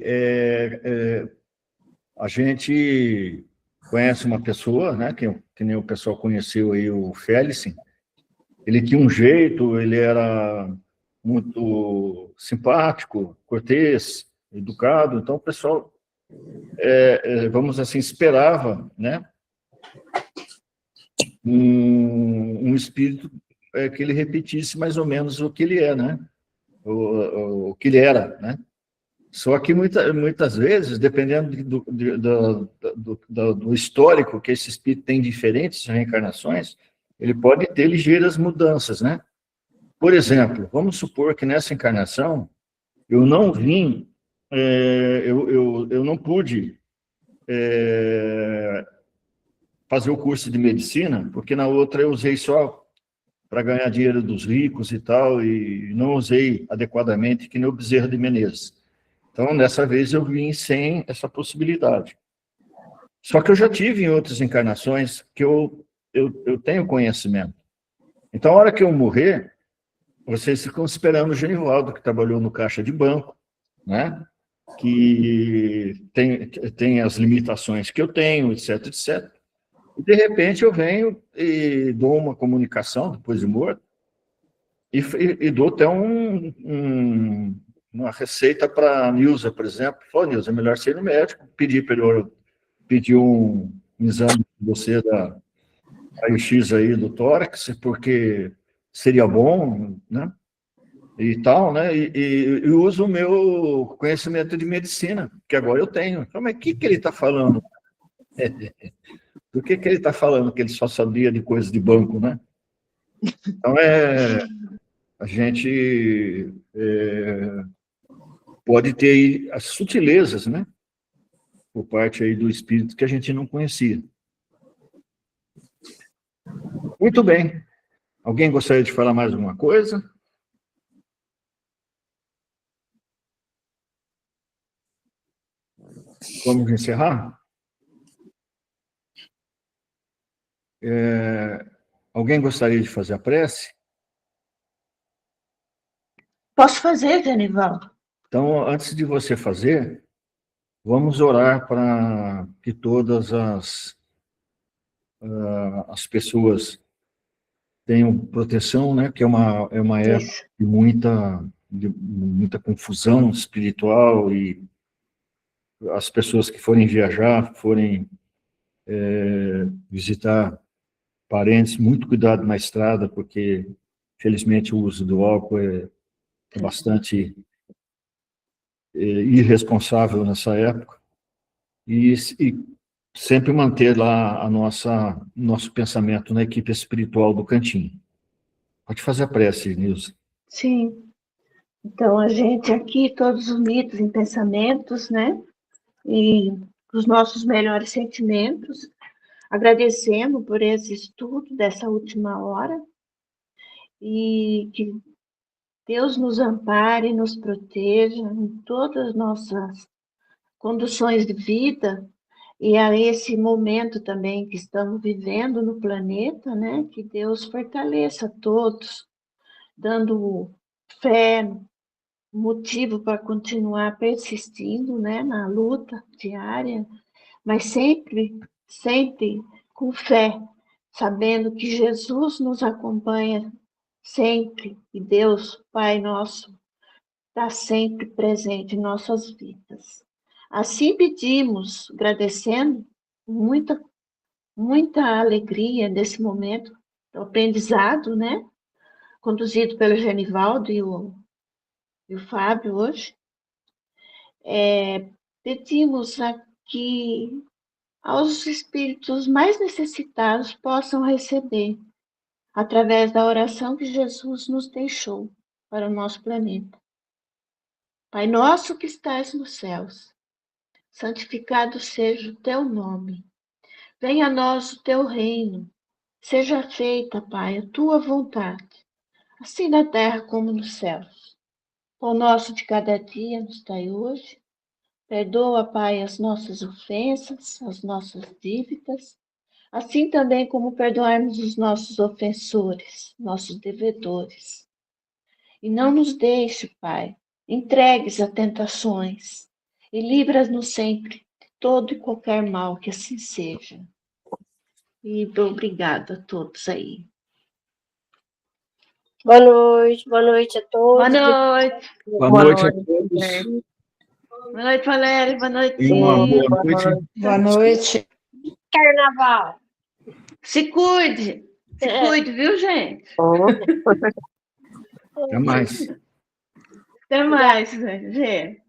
a gente conhece uma pessoa, né, que nem o pessoal conheceu aí, o Félicen. Ele tinha um jeito, ele era muito simpático, cortês, educado. Então, o pessoal, vamos assim, esperava, né, um espírito que ele repetisse mais ou menos o que ele é, né? O que ele era, né? Só que muitas vezes, dependendo do histórico que esse espírito tem diferentes reencarnações, ele pode ter ligeiras mudanças, né? Por exemplo, vamos supor que nessa encarnação eu não vim, eu não pude fazer o curso de medicina, porque na outra eu usei só para ganhar dinheiro dos ricos e tal, e não usei adequadamente, que nem o Bezerra de Menezes. Então, dessa vez eu vim sem essa possibilidade. Só que eu já tive em outras encarnações que eu tenho conhecimento. Então, a hora que eu morrer, vocês ficam esperando o Genivaldo, que trabalhou no caixa de banco, né? Que tem as limitações que eu tenho, etc, etc. E, de repente, eu venho e dou uma comunicação, depois de morto, e dou até uma receita para a Nilza, por exemplo. Falou, Nilza, é melhor você ir no médico, pedir um exame de você da raio-x aí do tórax, porque seria bom, né? E tal, né? E uso o meu conhecimento de medicina, que agora eu tenho. Então, mas o que ele está falando? Por que ele está falando que ele só sabia de coisas de banco, né? Então, a gente pode ter aí as sutilezas, né? Por parte aí do espírito que a gente não conhecia. Muito bem. Alguém gostaria de falar mais alguma coisa? Vamos encerrar? Alguém gostaria de fazer a prece? Posso fazer, Genivaldo? Então, antes de você fazer, vamos orar para que todas as pessoas tenham proteção, né? Que é uma época Isso. de muita confusão espiritual, e as pessoas que forem viajar, forem visitar parentes, muito cuidado na estrada, porque, felizmente, o uso do álcool é bastante irresponsável nessa época. E sempre manter lá nosso pensamento na equipe espiritual do Cantinho. Pode fazer a prece, Nilza. Sim. Então, a gente aqui, todos unidos em pensamentos, né? E os nossos melhores sentimentos, agradecendo por esse estudo dessa última hora, e que Deus nos ampare e nos proteja em todas as nossas condições de vida, e a esse momento também que estamos vivendo no planeta, né? Que Deus fortaleça todos, dando fé, motivo para continuar persistindo, né? Na luta diária, mas sempre, sempre com fé, sabendo que Jesus nos acompanha sempre, e Deus, Pai nosso, está sempre presente em nossas vidas. Assim pedimos, agradecendo muita muita alegria nesse momento, o aprendizado, né? Conduzido pelo Genivaldo e o Fábio hoje. Pedimos que aos espíritos mais necessitados possam receber, através da oração que Jesus nos deixou para o nosso planeta. Pai nosso que estás nos céus, santificado seja o teu nome. Venha a nós o teu reino. Seja feita, Pai, a tua vontade, assim na terra como nos céus. O nosso de cada dia nos dai hoje. Perdoa, Pai, as nossas ofensas, as nossas dívidas, assim também como perdoarmos os nossos ofensores, nossos devedores. E não nos deixe, Pai, entregues a tentações, e livra-nos sempre de todo e qualquer mal, que assim seja. E obrigada a todos aí. Boa noite a todos. Boa noite. Boa noite a todos. Boa noite, Valéria. Boa noite. E uma boa noite. Boa noite. Carnaval. Se cuide. Se cuide, viu, gente? Até mais. Até mais, gente.